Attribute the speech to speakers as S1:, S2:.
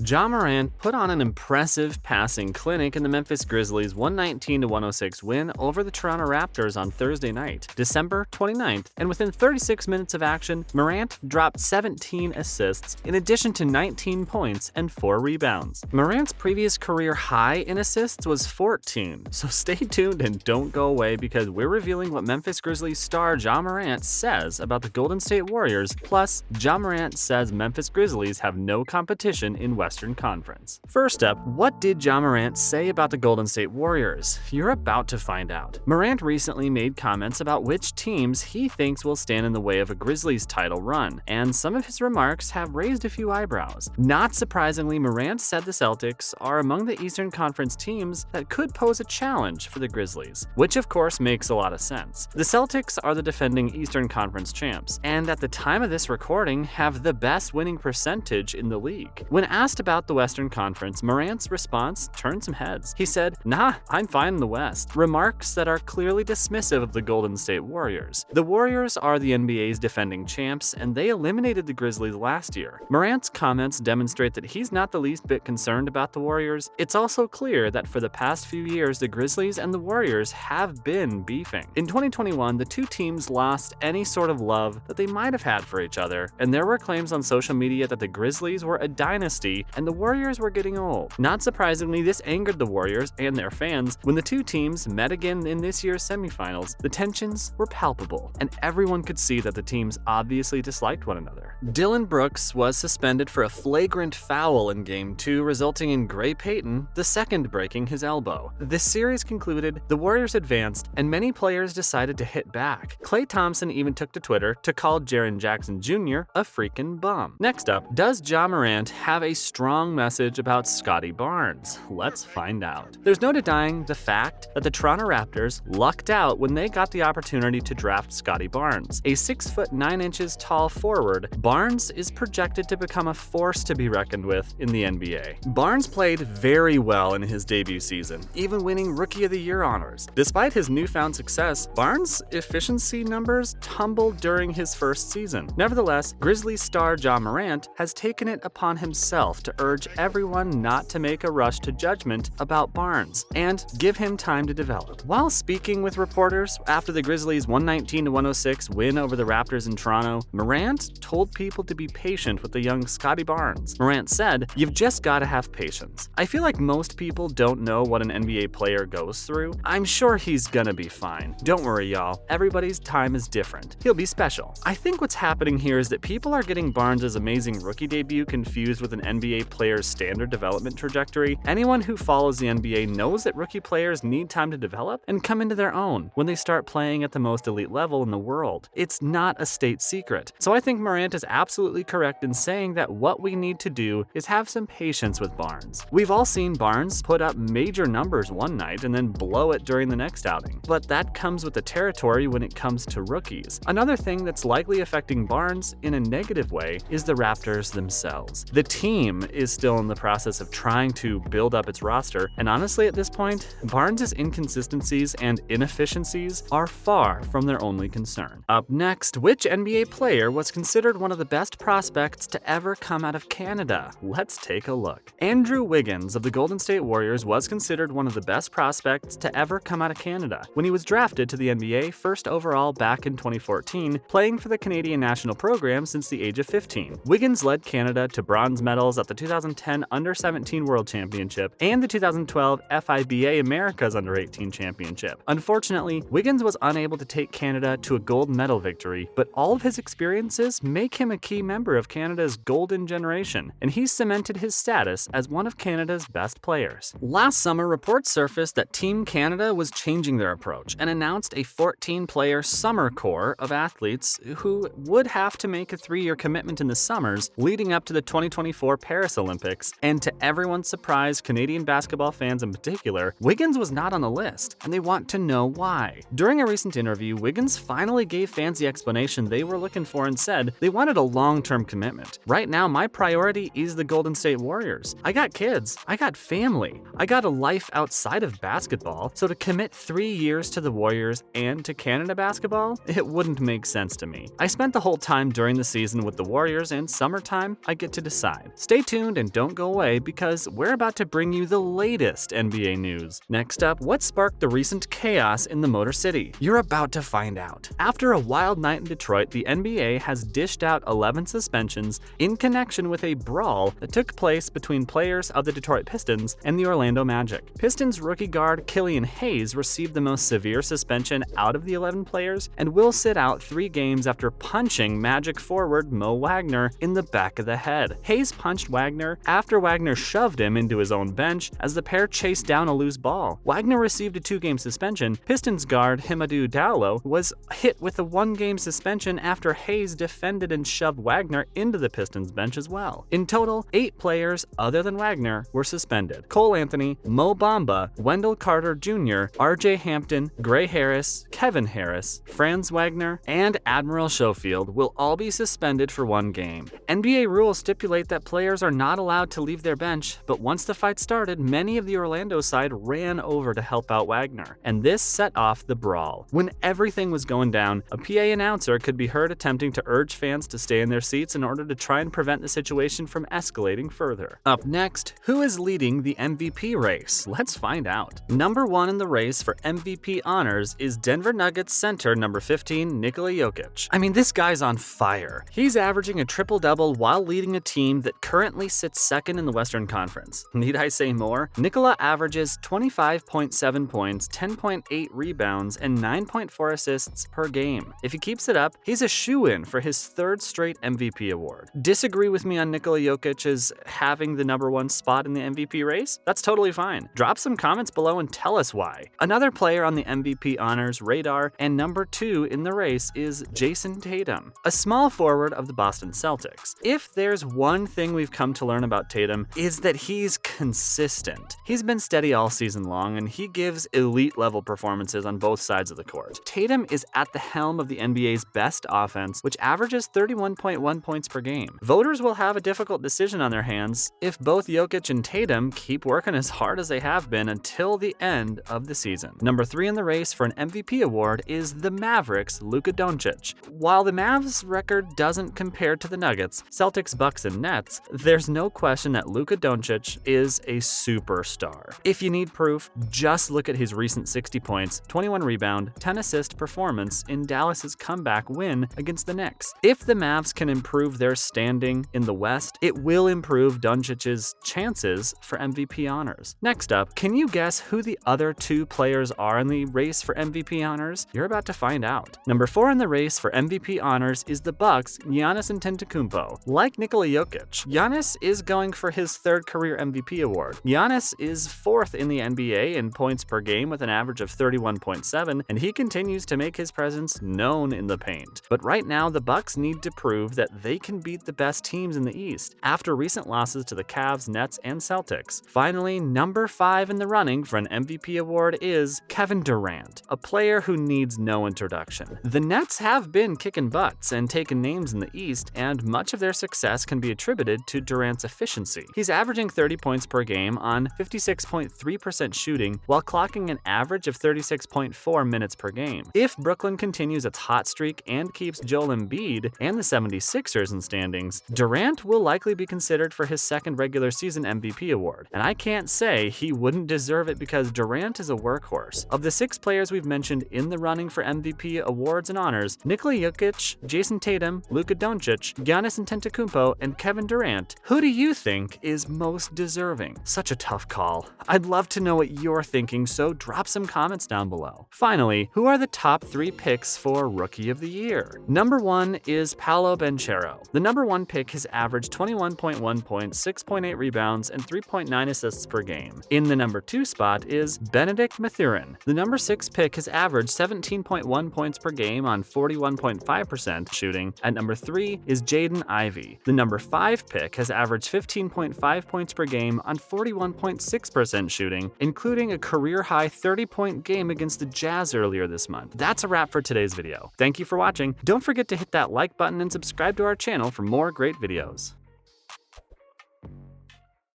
S1: Ja Morant put on an impressive passing clinic in the Memphis Grizzlies' 119-106 win over the Toronto Raptors on Thursday night, December 29th, and within 36 minutes of action, Morant dropped 17 assists in addition to 19 points and 4 rebounds. Morant's previous career high in assists was 14, so stay tuned and don't go away because we're revealing what Memphis Grizzlies star Ja Morant says about the Golden State Warriors, plus Ja Morant says Memphis Grizzlies have no competition in Western Conference. First up, what did Ja Morant say about the Golden State Warriors? You're about to find out. Morant recently made comments about which teams he thinks will stand in the way of a Grizzlies title run, and some of his remarks have raised a few eyebrows. Not surprisingly, Morant said the Celtics are among the Eastern Conference teams that could pose a challenge for the Grizzlies, which of course makes a lot of sense. The Celtics are the defending Eastern Conference champs, and at the time of this recording have the best winning percentage in the league. When asked about the Western Conference, Morant's response turned some heads. He said, "Nah, I'm fine in the West," remarks that are clearly dismissive of the Golden State Warriors. The Warriors are the NBA's defending champs, and they eliminated the Grizzlies last year. Morant's comments demonstrate that he's not the least bit concerned about the Warriors. It's also clear that for the past few years, the Grizzlies and the Warriors have been beefing. In 2021, the two teams lost any sort of love that they might have had for each other, and there were claims on social media that the Grizzlies were a dynasty and the Warriors were getting old. Not surprisingly, this angered the Warriors and their fans. When the two teams met again in this year's semifinals, the tensions were palpable, and everyone could see that the teams obviously disliked one another. Dylan Brooks was suspended for a flagrant foul in Game 2, resulting in Gray Payton II breaking his elbow. The series concluded, the Warriors advanced, and many players decided to hit back. Klay Thompson even took to Twitter to call Jaren Jackson Jr. a freaking bum. Next up, does Ja Morant have a strong message about Scottie Barnes? Let's find out. There's no denying the fact that the Toronto Raptors lucked out when they got the opportunity to draft Scottie Barnes. A 6'9" tall forward, Barnes is projected to become a force to be reckoned with in the NBA. Barnes played very well in his debut season, even winning Rookie of the Year honors. Despite his newfound success, Barnes' efficiency numbers tumbled during his first season. Nevertheless, Grizzlies star Ja Morant has taken it upon himself to urge everyone not to make a rush to judgment about Barnes and give him time to develop. While speaking with reporters after the Grizzlies' 119-106 win over the Raptors in Toronto, Morant told people to be patient with the young Scottie Barnes. Morant said, "You've just gotta have patience. I feel like most people don't know what an NBA player goes through. I'm sure he's gonna be fine. Don't worry, y'all. Everybody's time is different. He'll be special." I think what's happening here is that people are getting Barnes' amazing rookie debut confused with an NBA player's standard development trajectory. Anyone who follows the NBA knows that rookie players need time to develop and come into their own when they start playing at the most elite level in the world. It's not a state secret. So I think Morant is absolutely correct in saying that what we need to do is have some patience with Barnes. We've all seen Barnes put up major numbers one night and then blow it during the next outing, but that comes with the territory when it comes to rookies. Another thing that's likely affecting Barnes in a negative way is the Raptors themselves. The team is still in the process of trying to build up its roster, and honestly at this point, Barnes' inconsistencies and inefficiencies are far from their only concern. Up next, which NBA player was considered one of the best prospects to ever come out of Canada? Let's take a look. Andrew Wiggins of the Golden State Warriors was considered one of the best prospects to ever come out of Canada when he was drafted to the NBA first overall back in 2014, playing for the Canadian national program since the age of 15. Wiggins led Canada to bronze medals at the 2010 Under-17 World Championship and the 2012 FIBA America's Under-18 Championship. Unfortunately, Wiggins was unable to take Canada to a gold medal victory, but all of his experiences make him a key member of Canada's golden generation, and he's cemented his status as one of Canada's best players. Last summer, reports surfaced that Team Canada was changing their approach and announced a 14-player summer core of athletes who would have to make a 3-year commitment in the summers leading up to the 2024 Paris Olympics, and to everyone's surprise, Canadian basketball fans in particular, Wiggins was not on the list, and they want to know why. During a recent interview, Wiggins finally gave fans the explanation they were looking for and said they wanted a long-term commitment. "Right now, my priority is the Golden State Warriors. I got kids, I got family, I got a life outside of basketball, so to commit 3 years to the Warriors and to Canada basketball, it wouldn't make sense to me. I spent the whole time during the season with the Warriors, and summertime, I get to decide." Stay tuned tuned and don't go away because we're about to bring you the latest NBA news. Next up, what sparked the recent chaos in the Motor City? You're about to find out. After a wild night in Detroit, the NBA has dished out 11 suspensions in connection with a brawl that took place between players of the Detroit Pistons and the Orlando Magic. Pistons rookie guard Killian Hayes received the most severe suspension out of the 11 players and will sit out 3 games after punching Magic forward Mo Wagner in the back of the head. Hayes punched Wagner after Wagner shoved him into his own bench as the pair chased down a loose ball. Wagner received a 2-game suspension. Pistons guard Hamidou Diallo was hit with a 1-game suspension after Hayes defended and shoved Wagner into the Pistons bench as well. In total, 8 players other than Wagner were suspended. Cole Anthony, Mo Bamba, Wendell Carter Jr., RJ Hampton, Gray Harris, Kevin Harris, Franz Wagner, and Admiral Schofield will all be suspended for 1 game. NBA rules stipulate that players are not allowed to leave their bench, but once the fight started, many of the Orlando side ran over to help out Wagner, and this set off the brawl. When everything was going down, a PA announcer could be heard attempting to urge fans to stay in their seats in order to try and prevent the situation from escalating further. Up next, who is leading the MVP race? Let's find out. Number 1 in the race for MVP honors is Denver Nuggets center number 15, Nikola Jokic. I mean, this guy's on fire. He's averaging a triple-double while leading a team that currently sits second in the Western Conference. Need I say more? Nikola averages 25.7 points, 10.8 rebounds, and 9.4 assists per game. If he keeps it up, he's a shoo-in for his 3rd straight MVP award. Disagree with me on Nikola Jokic as having the number 1 spot in the MVP race? That's totally fine. Drop some comments below and tell us why. Another player on the MVP honors radar and number 2 in the race is Jason Tatum, a small forward of the Boston Celtics. If there's one thing we've come to learn about Tatum is that he's consistent. He's been steady all season long and he gives elite level performances on both sides of the court. Tatum is at the helm of the NBA's best offense, which averages 31.1 points per game. Voters will have a difficult decision on their hands if both Jokic and Tatum keep working as hard as they have been until the end of the season. Number 3 in the race for an MVP award is the Mavericks' Luka Doncic. While the Mavs record doesn't compare to the Nuggets, Celtics, Bucks, and Nets, there's no question that Luka Doncic is a superstar. If you need proof, just look at his recent 60 points, 21 rebound, 10 assist performance in Dallas's comeback win against the Knicks. If the Mavs can improve their standing in the West, it will improve Doncic's chances for MVP honors. Next up, can you guess who the other 2 players are in the race for MVP honors? You're about to find out. Number 4 in the race for MVP honors is the Bucks' Giannis Antetokounmpo. Like Nikola Jokic, Giannis is going for his 3rd career MVP award. Giannis is 4th in the NBA in points per game with an average of 31.7, and he continues to make his presence known in the paint. But right now, the Bucks need to prove that they can beat the best teams in the East after recent losses to the Cavs, Nets, and Celtics. Finally, number 5 in the running for an MVP award is Kevin Durant, a player who needs no introduction. The Nets have been kicking butts and taking names in the East, and much of their success can be attributed to Durant's efficiency. He's averaging 30 points per game on 56.3% shooting while clocking an average of 36.4 minutes per game. If Brooklyn continues its hot streak and keeps Joel Embiid and the 76ers in standings, Durant will likely be considered for his 2nd regular season MVP award. And I can't say he wouldn't deserve it because Durant is a workhorse. Of the 6 players we've mentioned in the running for MVP awards and honors, Nikola Jokic, Jason Tatum, Luka Doncic, Giannis Antetokounmpo, and Kevin Durant, who do you think is most deserving? Such a tough call. I'd love to know what you're thinking, so drop some comments down below. Finally, who are the top 3 picks for Rookie of the Year? Number 1 is Paolo Banchero. The number 1 pick has averaged 21.1 points, 6.8 rebounds, and 3.9 assists per game. In the number 2 spot is Benedict Mathurin. The number 6 pick has averaged 17.1 points per game on 41.5% shooting. At number 3 is Jaden Ivey. The number 5 pick has averaged 15.5 points per game on 41.6% shooting, including a career-high 30-point game against the Jazz earlier this month. That's a wrap for today's video. Thank you for watching. Don't forget to hit that like button and subscribe to our channel for more great videos.